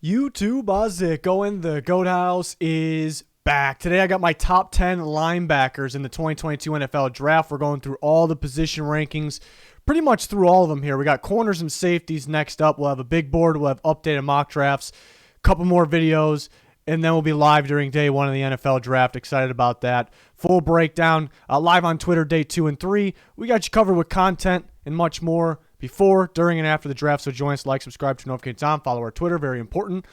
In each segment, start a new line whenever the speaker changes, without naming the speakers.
YouTube, how's it going? The GOAT House is back. Today I got my top 10 linebackers in the 2022 NFL Draft. We're going through all the position rankings, pretty much through all of them here. We got corners and safeties next up. We'll have a big board. We'll have updated mock drafts, a couple more videos, and then we'll be live during day one of the NFL Draft. Excited about that. Full breakdown, live on Twitter day 2 and 3. We got you covered with content and much more before, during, and after the draft. So join us, like, subscribe, turn notifications on, follow our Twitter, very important.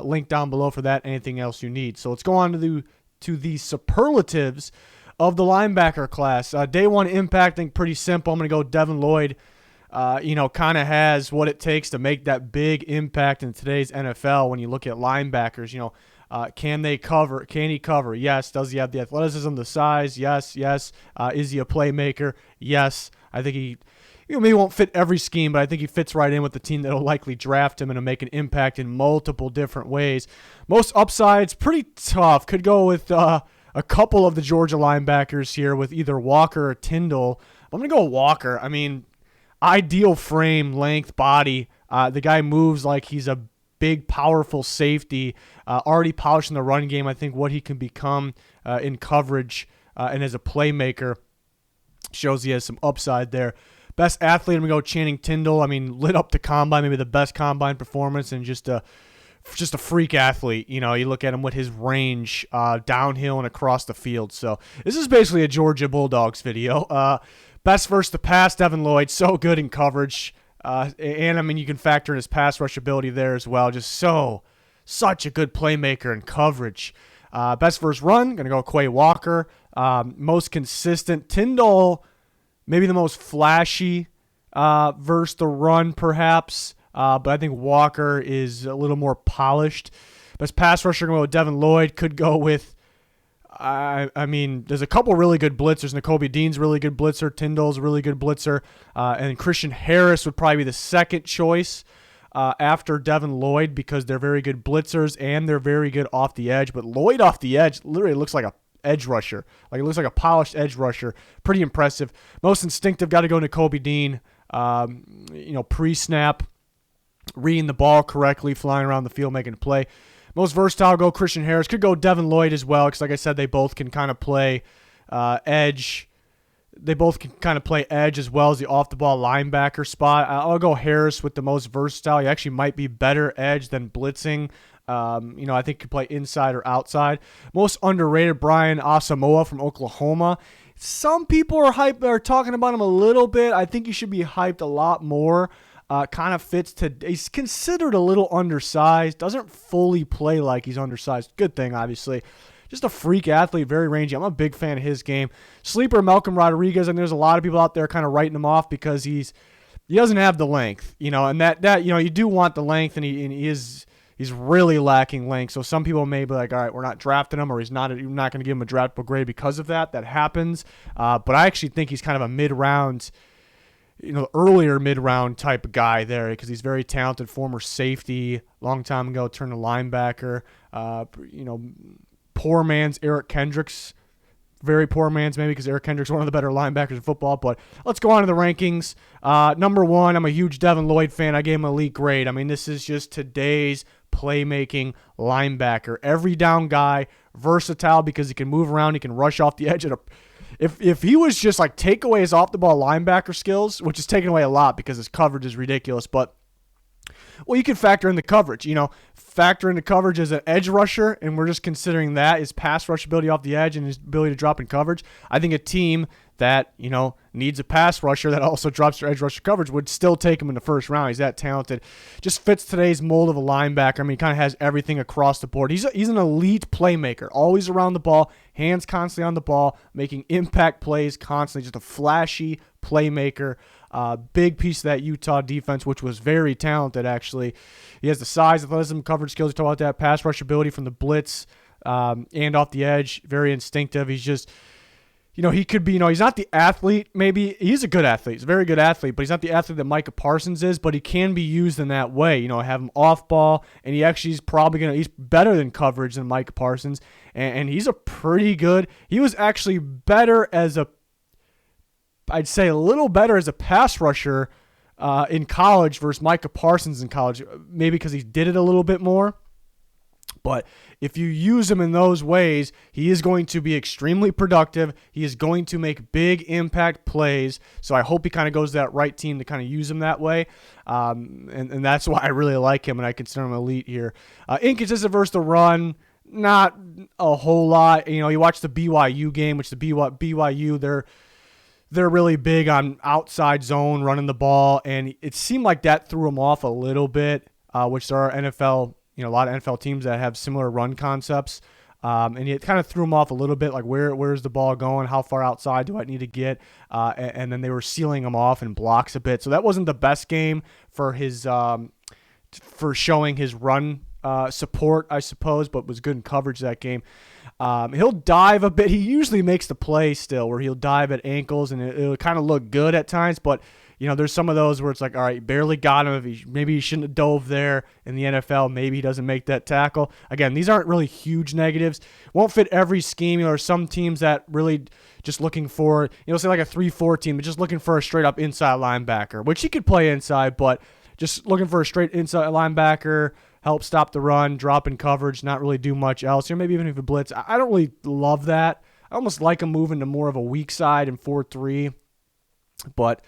Link down below for that, anything else you need. So let's go on to the superlatives of the linebacker class. Day one impact, I think pretty simple. I'm going to go Devin Lloyd. Kind of has what it takes to make that big impact in today's NFL. When you look at linebackers, can they cover? Can he cover? Yes. Does he have the athleticism, the size? Yes. Is he a playmaker? Yes. I think he maybe won't fit every scheme, but I think he fits right in with the team that will likely draft him and make an impact in multiple different ways. Most upsides, pretty tough. Could go with a couple of the Georgia linebackers here with either Walker or Tindall. I'm going to go Walker. I mean, ideal frame, length, body. The guy moves like he's a big, powerful safety, already polished in the run game. I think what he can become in coverage and as a playmaker shows he has some upside there. Best athlete, I'm going to go Tindall. I mean, lit up the combine, maybe the best combine performance, and just a freak athlete. You look at him with his range downhill and across the field. So this is basically a Georgia Bulldogs video. Best versus the pass, Devin Lloyd, so good in coverage. And I mean, you can factor in his pass rush ability there as well. Just such a good playmaker in coverage. Best versus run, going to go Quay Walker. Most consistent, Tindall, maybe the most flashy versus the run, perhaps. But I think Walker is a little more polished. Best pass rusher, going to go with Devin Lloyd. Could go with, I mean, there's a couple really good blitzers. Nakobe Dean's really good blitzer. Tindall's a really good blitzer. And Christian Harris would probably be the second choice after Devin Lloyd because they're very good blitzers and they're very good off the edge. But Lloyd off the edge literally looks like a edge rusher. Like, it looks like a polished edge rusher. Pretty impressive. Most instinctive, got to go Nakobe Dean. Pre-snap, reading the ball correctly, flying around the field, making a play. Most versatile, go Christian Harris. Could go Devin Lloyd as well because, like I said, they both can kind of play edge. They both can kind of play edge as well as the off-the-ball linebacker spot. I'll go Harris with the most versatile. He actually might be better edge than blitzing. I think could play inside or outside. Most underrated, Brian Asamoah from Oklahoma. Some people are talking about him a little bit. I think he should be hyped a lot more. Kind of fits to. He's considered a little undersized. Doesn't fully play like he's undersized. Good thing, obviously. Just a freak athlete, very rangy. I'm a big fan of his game. Sleeper Malcolm Rodriguez, and there's a lot of people out there kind of writing him off because he doesn't have the length, and that you do want the length, and he's really lacking length. So some people may be like, all right, we're not drafting him, or you're not going to give him a draftable grade because of that. That happens. But I actually think he's kind of a mid-round, earlier mid-round type of guy there because he's very talented, former safety, long time ago, turned to linebacker. Poor man's Eric Kendricks. Very poor man's maybe because Eric Kendricks is one of the better linebackers in football. But let's go on to the rankings. Number one, I'm a huge Devin Lloyd fan. I gave him an elite grade. I mean, this is just today's playmaking linebacker. Every down guy, versatile because he can move around. He can rush off the edge. If he was just like take away his off-the-ball linebacker skills, which is taking away a lot because his coverage is ridiculous, but well, you can factor in the coverage. Factor in the coverage as an edge rusher, and we're just considering that his pass rush ability off the edge and his ability to drop in coverage. I think a team that, needs a pass rusher that also drops their edge rusher coverage would still take him in the first round. He's that talented. Just fits today's mold of a linebacker. I mean, he kind of has everything across the board. He's an elite playmaker, always around the ball, hands constantly on the ball, making impact plays constantly, just a flashy playmaker. Big piece of that Utah defense, which was very talented, actually. He has the size, athleticism, coverage skills. We talk about that. Pass rush ability from the blitz and off the edge. Very instinctive. He's just, he could be, he's not the athlete. Maybe he's a good athlete. He's a very good athlete, but he's not the athlete that Micah Parsons is, but he can be used in that way. Have him off ball, and he's probably he's better than coverage than Micah Parsons, and he's a pretty good, he was actually better I'd say a little better as a pass rusher in college versus Micah Parsons in college, maybe because he did it a little bit more. But if you use him in those ways, he is going to be extremely productive. He is going to make big impact plays. So I hope he kind of goes to that right team to kind of use him that way. And that's why I really like him, and I consider him elite here. Inconsistent versus the run, not a whole lot. You know, you watch the BYU game, which the BYU, they're really big on outside zone, running the ball, and it seemed like that threw him off a little bit, which there are NFL, a lot of NFL teams that have similar run concepts. And it kind of threw him off a little bit, like where's the ball going? How far outside do I need to get? And then they were sealing him off in blocks a bit. So that wasn't the best game for his for showing his run support, I suppose, but was good in coverage that game. He'll dive a bit. He usually makes the play still where he'll dive at ankles, and it'll kind of look good at times, but there's some of those where it's like, all right, barely got him. Maybe he shouldn't have dove there in the NFL. Maybe he doesn't make that tackle. Again, these aren't really huge negatives. Won't fit every scheme. There's some teams that really just looking for, say like a 3-4 team, but just looking for a straight up inside linebacker, which he could play inside, but just looking for a straight inside linebacker, help stop the run, drop in coverage, not really do much else. Maybe even if it blitz. I don't really love that. I almost like him moving to more of a weak side in 4-3, but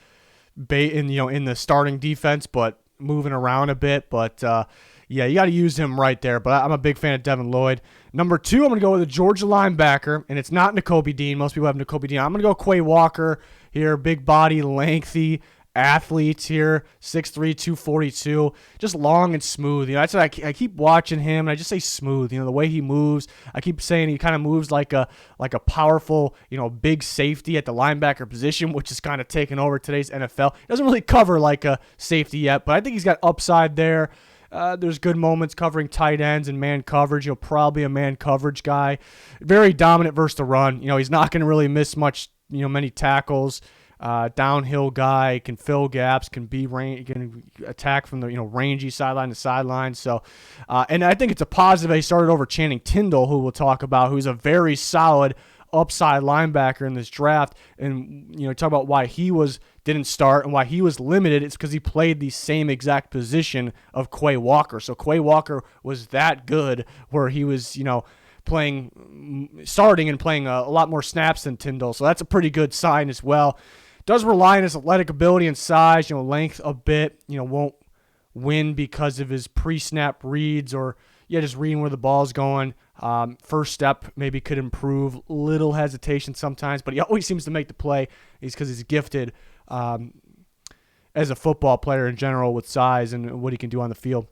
in the starting defense, but moving around a bit. But you got to use him right there. But I'm a big fan of Devin Lloyd. Number 2, I'm going to go with a Georgia linebacker, and it's not Nakobe Dean. Most people have Nakobe Dean. I'm going to go Quay Walker here, big body, lengthy athlete here, 6'3", 242, just long and smooth. That's what I keep watching him, and I just say smooth. The way he moves, I keep saying he kind of moves like a powerful, big safety at the linebacker position, which is kind of taking over today's NFL. He doesn't really cover like a safety yet, but I think he's got upside there. There's good moments covering tight ends and man coverage. Probably a man coverage guy. Very dominant versus the run. He's not going to really miss much, many tackles. Downhill guy, can fill gaps, can attack from the rangy sideline to sideline. So, and I think it's a positive. He started over Channing Tindall, who we'll talk about, who's a very solid upside linebacker in this draft. And talk about why he didn't start and why he was limited. It's because he played the same exact position of Quay Walker. So Quay Walker was that good, where he was starting and playing a lot more snaps than Tindall. So that's a pretty good sign as well. Does rely on his athletic ability and size, length a bit. Won't win because of his pre-snap reads or just reading where the ball's going. First step maybe could improve. Little hesitation sometimes, but he always seems to make the play. It's because he's gifted as a football player in general with size and what he can do on the field.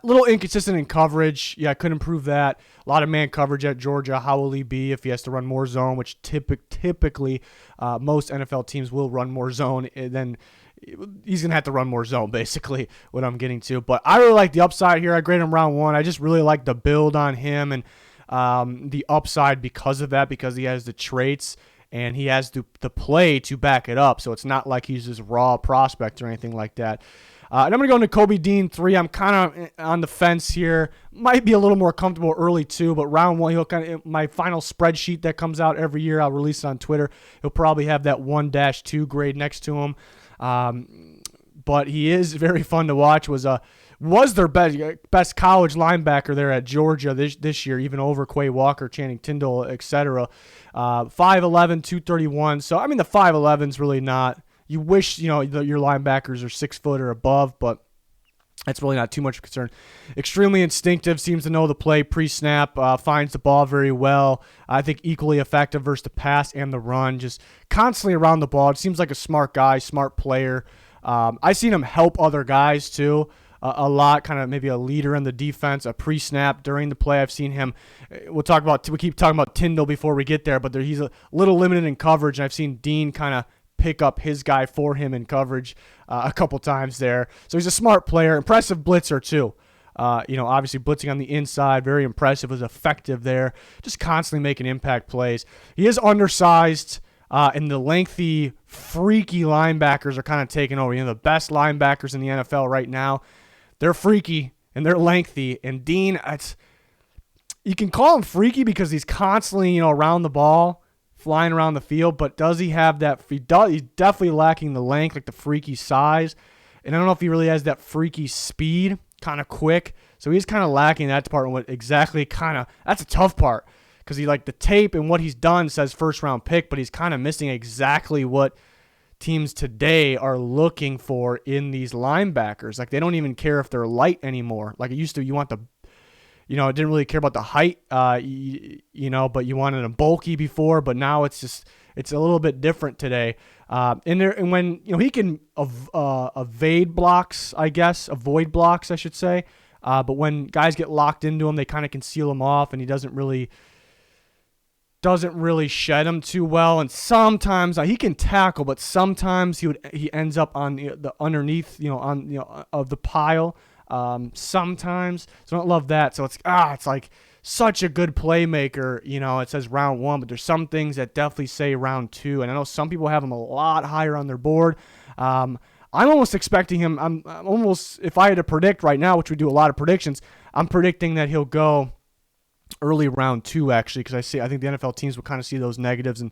Little inconsistent in coverage. I could improve that. A lot of man coverage at Georgia. How will he be if he has to run more zone, which typically most NFL teams will run more zone. And then he's going to have to run more zone, basically, what I'm getting to. But I really like the upside here. I grade him round 1. I just really like the build on him and the upside because of that, because he has the traits and he has the play to back it up. So it's not like he's this raw prospect or anything like that. And I'm going to go Nakobe Dean 3. I'm kind of on the fence here. Might be a little more comfortable early 2, but round 1, my final spreadsheet that comes out every year, I'll release it on Twitter. He'll probably have that 1-2 grade next to him. But he is very fun to watch. Was their best college linebacker there at Georgia this year, even over Quay Walker, Channing Tindall, etc. 5'11", 231. So, the 5'11's really not. You wish, your linebackers are 6 foot or above, but that's really not too much of a concern. Extremely instinctive, seems to know the play pre-snap, finds the ball very well. I think equally effective versus the pass and the run, just constantly around the ball. It seems like a smart guy, smart player. I've seen him help other guys too a lot, kind of maybe a leader in the defense, a pre-snap during the play. I've seen him. We keep talking about Tindall before we get there, but he's a little limited in coverage, and I've seen Dean kind of pick up his guy for him in coverage a couple times there. So he's a smart player, impressive blitzer too. Obviously blitzing on the inside, very impressive, was effective there, just constantly making impact plays. He is undersized, and the lengthy, freaky linebackers are kind of taking over. The best linebackers in the NFL right now, they're freaky and they're lengthy. And Dean, you can call him freaky because he's constantly, around the ball, flying around the field, but does he have that? He's definitely lacking the length, like the freaky size. And I don't know if he really has that freaky speed, kind of quick. So he's kind of lacking that department. What exactly that's a tough part because he like the tape and what he's done says first round pick, but he's kind of missing exactly what teams today are looking for in these linebackers. Like they don't even care if they're light anymore. Like it used to, you want the, it didn't really care about the height, but you wanted them bulky before, but now it's a little bit different today. And when he can avoid blocks, avoid blocks, I should say. But when guys get locked into him, they kind of can seal him off, and he doesn't really shed him too well. And sometimes he can tackle, but sometimes he ends up on the underneath, of the pile. Sometimes, so I don't love that. So it's like such a good playmaker. It says round 1, but there's some things that definitely say round 2. And I know some people have him a lot higher on their board. I'm almost expecting him. I'm almost, if I had to predict right now, which we do a lot of predictions, I'm predicting that he'll go early round 2 actually, because I think the NFL teams will kind of see those negatives and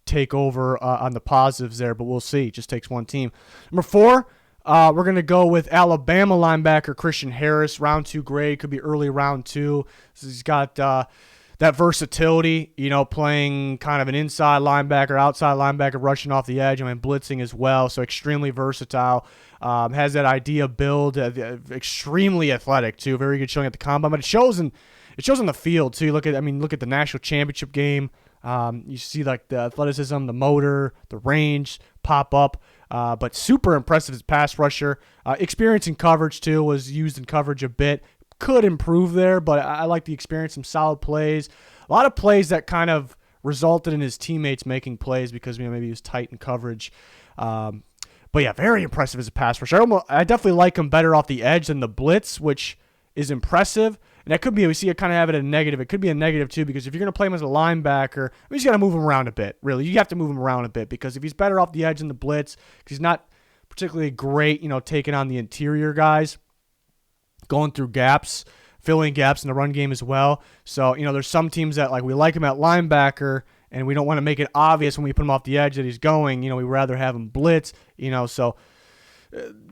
take over on the positives there. But we'll see. It just takes one team. Number 4. We're going to go with Alabama linebacker Christian Harris, round 2 grade, could be early round 2. So he's got that versatility, playing kind of an inside linebacker, outside linebacker, rushing off the edge, blitzing as well. So extremely versatile. Has that idea build, extremely athletic too. Very good showing at the combine, but it shows in the field too. Look at the national championship game. You see like the athleticism, the motor, the range pop up. But super impressive as pass rusher. Experience in coverage, too, was used in coverage a bit. Could improve there, but I like the experience, some solid plays. A lot of plays that kind of resulted in his teammates making plays because maybe he was tight in coverage. But yeah, very impressive as a pass rusher. I definitely like him better off the edge than the blitz, which is impressive. And that could be, we see it kind of have it a negative. It could be a negative too, because if you're going to play him as a linebacker, you just got to move him around a bit, really. You have to move him around a bit because if he's better off the edge than the blitz, because he's not particularly great, taking on the interior guys, going through gaps, filling gaps in the run game as well. So, there's some teams that we like him at linebacker, and we don't want to make it obvious when we put him off the edge that he's going. We'd rather have him blitz, so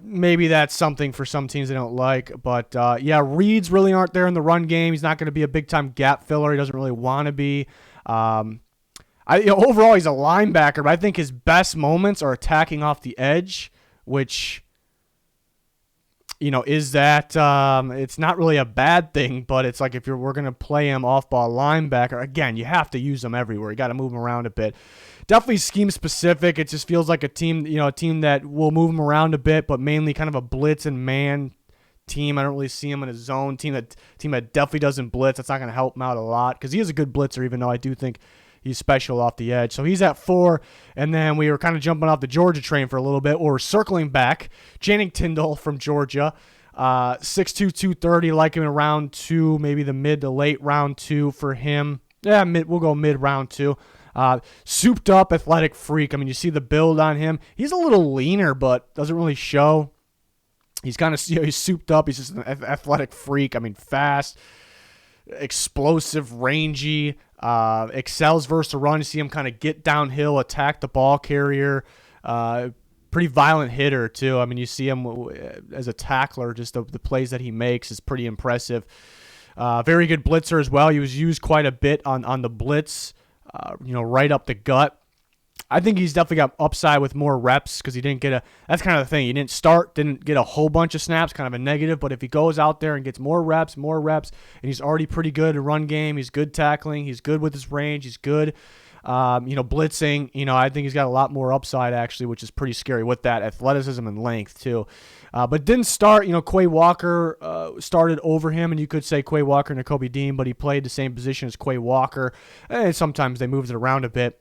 maybe that's something for some teams they don't like. But, reads really aren't there in the run game. He's not going to be a big-time gap filler. He doesn't really want to be. Overall, he's a linebacker, but I think his best moments are attacking off the edge, which, is that it's not really a bad thing, but it's like we're going to play him off-ball linebacker, again, you have to use him everywhere. You got to move him around a bit. Definitely scheme specific. It just feels like a team that will move him around a bit, but mainly kind of a blitz and man team. I don't really see him in a zone team that definitely doesn't blitz. That's not going to help him out a lot because he is a good blitzer, even though I do think he's special off the edge. So he's at 4, and then we were kind of jumping off the Georgia train for a little bit, or we're circling back. Channing Tindall from Georgia, 6'2", 230, like him in round 2, maybe the mid to late round 2 for him. Yeah, we'll go mid round 2. Souped up athletic freak. You see the build on him. He's a little leaner, but doesn't really show. He's kind of he's souped up. He's just an athletic freak. Fast, explosive, rangy, excels versus the run. You see him kind of get downhill, attack the ball carrier. Pretty violent hitter too. You see him as a tackler. Just the plays that he makes is pretty impressive. Very good blitzer as well. He was used quite a bit on the blitz. Right up the gut. I think he's definitely got upside with more reps because he didn't get that's kind of the thing. He didn't get a whole bunch of snaps, kind of a negative, but if he goes out there and gets more reps, and he's already pretty good at run game, he's good tackling, he's good with his range, he's good, blitzing, I think he's got a lot more upside actually, which is pretty scary with that athleticism and length too. But didn't start, Quay Walker started over him, and you could say Quay Walker and Nakobe Dean, but he played the same position as Quay Walker, and sometimes they moved it around a bit,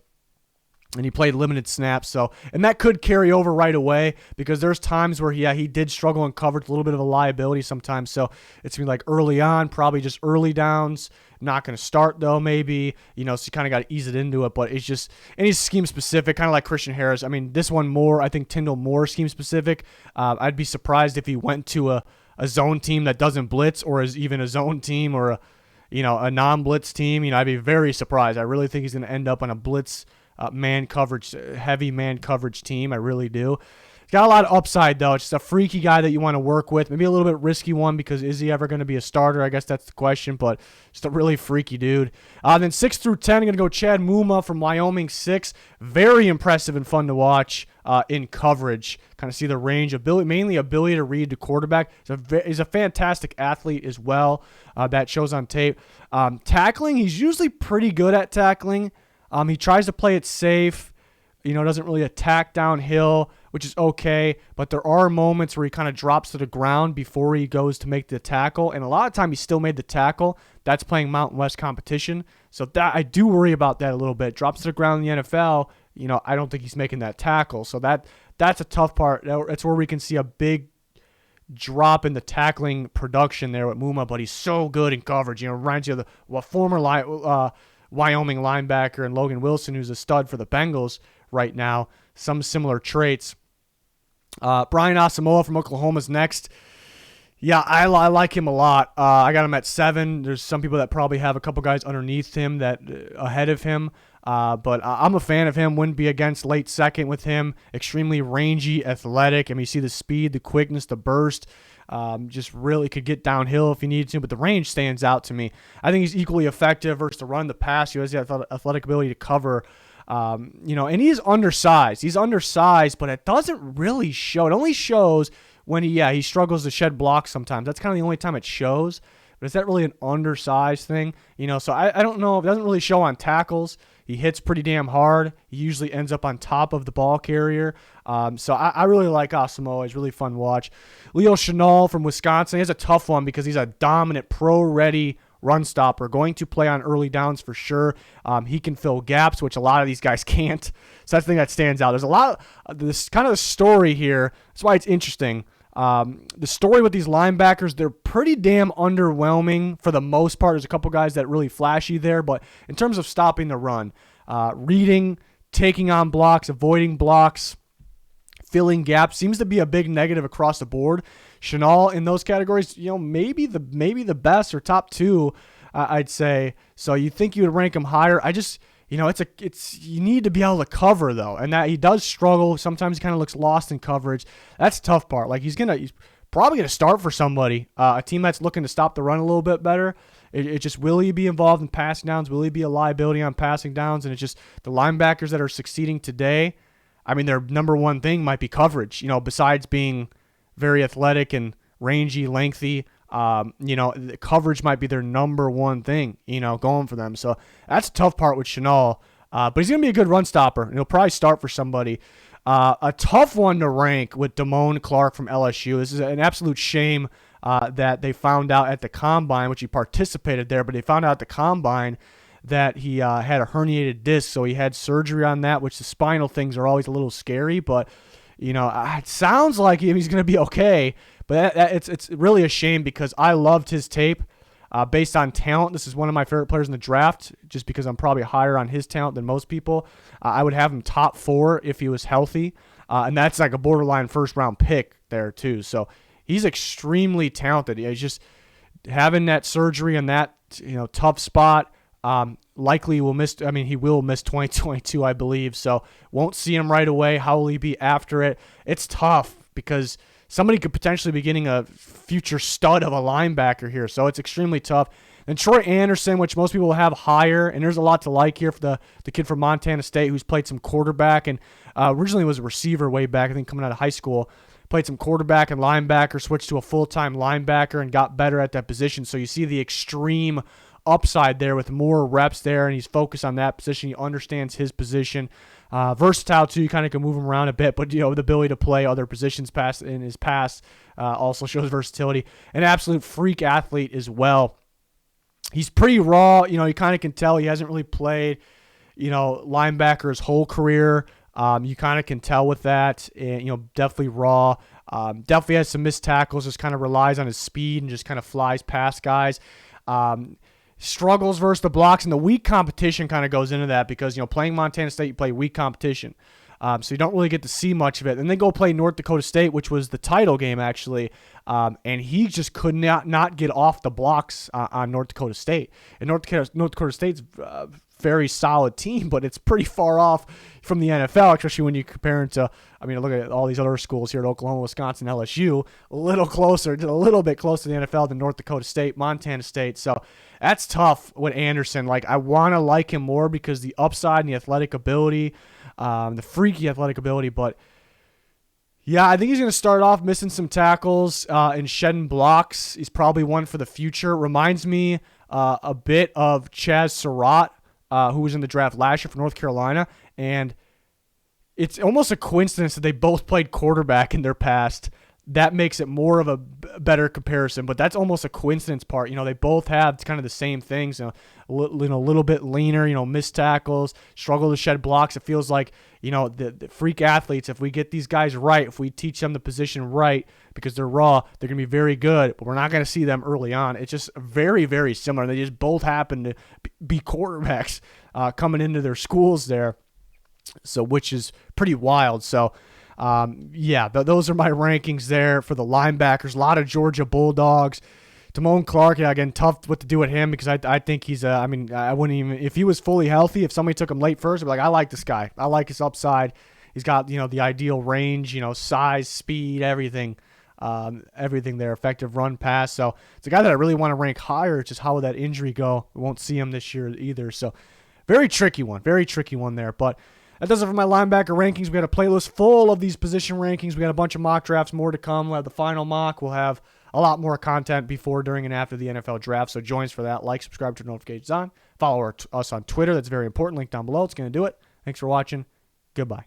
and he played limited snaps, and that could carry over right away, because there's times where, he did struggle in coverage, a little bit of a liability sometimes, so it's going to be like early on, probably just early downs, not going to start though, maybe, so you kind of got to ease it into it, but it's just, and he's scheme specific, kind of like Christian Harris. This one more, I think Tindall more scheme specific. I'd be surprised if he went to a zone team that doesn't blitz, or is even a zone team, or a non-blitz team, I'd be very surprised. I really think he's going to end up on a blitz man coverage, heavy man coverage team. I really do. He's got a lot of upside, though. It's just a freaky guy that you want to work with. Maybe a little bit risky one because is he ever going to be a starter? I guess that's the question, but just a really freaky dude. Then 6 through 10, I'm going to go Chad Muma from Wyoming 6. Very impressive and fun to watch in coverage. Kind of see the range, mainly ability to read the quarterback. He's a fantastic athlete as well. That shows on tape. Tackling, he's usually pretty good at tackling. He tries to play it safe. Doesn't really attack downhill, which is okay. But there are moments where he kind of drops to the ground before he goes to make the tackle. And a lot of time he still made the tackle. That's playing Mountain West competition. So that I do worry about that a little bit. Drops to the ground in the NFL, I don't think he's making that tackle. So that's a tough part. That's where we can see a big drop in the tackling production there with Muma. But he's so good in coverage. Reminds you of the former Wyoming linebacker and Logan Wilson, who's a stud for the Bengals right now. Some similar traits. Brian Asamoah from Oklahoma's next. Yeah, I like him a lot. I got him at 7. There's some people that probably have a couple guys underneath him that ahead of him. But I'm a fan of him. Wouldn't be against late second with him. Extremely rangy, athletic. You see the speed, the quickness, the burst. Just really could get downhill if he needed to, but the range stands out to me. I think he's equally effective versus the run, the pass. He has the athletic ability to cover. And he's undersized. He's undersized, but it doesn't really show. It only shows when he struggles to shed blocks sometimes. That's kind of the only time it shows. But is that really an undersized thing? So I don't know. It doesn't really show on tackles. He hits pretty damn hard. He usually ends up on top of the ball carrier. So I really like Asamoah. He's really fun to watch. Leo Chenal from Wisconsin. He has a tough one because he's a dominant, pro-ready run stopper, going to play on early downs for sure. He can fill gaps, which a lot of these guys can't. So that's the thing that stands out. There's a lot of this kind of the story here. That's why it's interesting. The story with these linebackers, they're pretty damn underwhelming for the most part. There's a couple guys that are really flashy there, but in terms of stopping the run, reading, taking on blocks, avoiding blocks, filling gaps seems to be a big negative across the board. Chenal in those categories, maybe the best or top 2, I'd say. So you think you would rank him higher? I just, you need to be able to cover though, and that he does struggle. Sometimes he kind of looks lost in coverage. That's the tough part. Like he's probably gonna start for somebody, a team that's looking to stop the run a little bit better. It just, will he be involved in passing downs? Will he be a liability on passing downs? And it's just the linebackers that are succeeding today. Their number one thing might be coverage. Besides being very athletic and rangy, lengthy. The coverage might be their number one thing, going for them. So that's a tough part with Chenal. But he's going to be a good run stopper, and he'll probably start for somebody. A tough one to rank with Damone Clark from LSU. This is an absolute shame that they found out at the Combine, which he participated there, but they found out at the Combine that he had a herniated disc, so he had surgery on that, which the spinal things are always a little scary, but it sounds like he's going to be okay, but it's really a shame because I loved his tape based on talent. This is one of my favorite players in the draft just because I'm probably higher on his talent than most people. I would have him top 4 if he was healthy, and that's like a borderline first-round pick there too. So he's extremely talented. He's just having that surgery in that tough spot. Likely will miss. He will miss 2022, I believe. So won't see him right away. How will he be after it? It's tough because somebody could potentially be getting a future stud of a linebacker here. So it's extremely tough. And Troy Andersen, which most people will have higher, and there's a lot to like here for the kid from Montana State who's played some quarterback and originally was a receiver way back, I think coming out of high school. Played some quarterback and linebacker, switched to a full-time linebacker and got better at that position. So you see the extreme upside there with more reps there, and he's focused on that position. He understands his position. Versatile too. You kind of can move him around a bit, but the ability to play other positions in his past also shows versatility. An absolute freak athlete as well. He's pretty raw. You kind of can tell he hasn't really played, linebacker his whole career. You kind of can tell with that, and definitely raw. Definitely has some missed tackles. Just kind of relies on his speed and just kind of flies past guys. Struggles versus the blocks, and the weak competition kind of goes into that because playing Montana State, you play weak competition. So you don't really get to see much of it. And they go play North Dakota State, which was the title game, actually. And he just could not get off the blocks on North Dakota State. And North Dakota State's very solid team, but it's pretty far off from the NFL, especially when you compare it to, I mean, look at all these other schools here at Oklahoma, Wisconsin, LSU, a little bit closer to the NFL than North Dakota State, Montana State. So that's tough with Andersen. Like, I want to like him more because the upside and the athletic ability, the freaky athletic ability, but yeah, I think he's going to start off missing some tackles and shedding blocks. He's probably one for the future. Reminds me a bit of Chaz Surratt, who was in the draft last year for North Carolina. And it's almost a coincidence that they both played quarterback in their past. That makes it more of a better comparison, but that's almost a coincidence part. They both have kind of the same things, a little bit leaner, missed tackles, struggle to shed blocks. It feels like, the freak athletes, if we get these guys right, if we teach them the position right, because they're raw, they're going to be very good, but we're not going to see them early on. It's just very, very similar. They just both happen to be quarterbacks coming into their schools there, so which is pretty wild. So, those are my rankings there for the linebackers. A lot of Georgia Bulldogs. Damone Clark, again, tough what to do with him because I think he's I wouldn't even, if he was fully healthy, if somebody took him late first, I'd be like, I like this guy. I like his upside. He's got, the ideal range, size, speed, everything there, effective run pass. So it's a guy that I really want to rank higher. It's just how will that injury go? We won't see him this year either. So very tricky one there. But that does it for my linebacker rankings. We got a playlist full of these position rankings. We got a bunch of mock drafts, more to come. We'll have the final mock. We'll have a lot more content before, during, and after the NFL draft. So join us for that. Like, subscribe, turn notifications on. Follow us on Twitter. That's very important. Link down below. It's going to do it. Thanks for watching. Goodbye.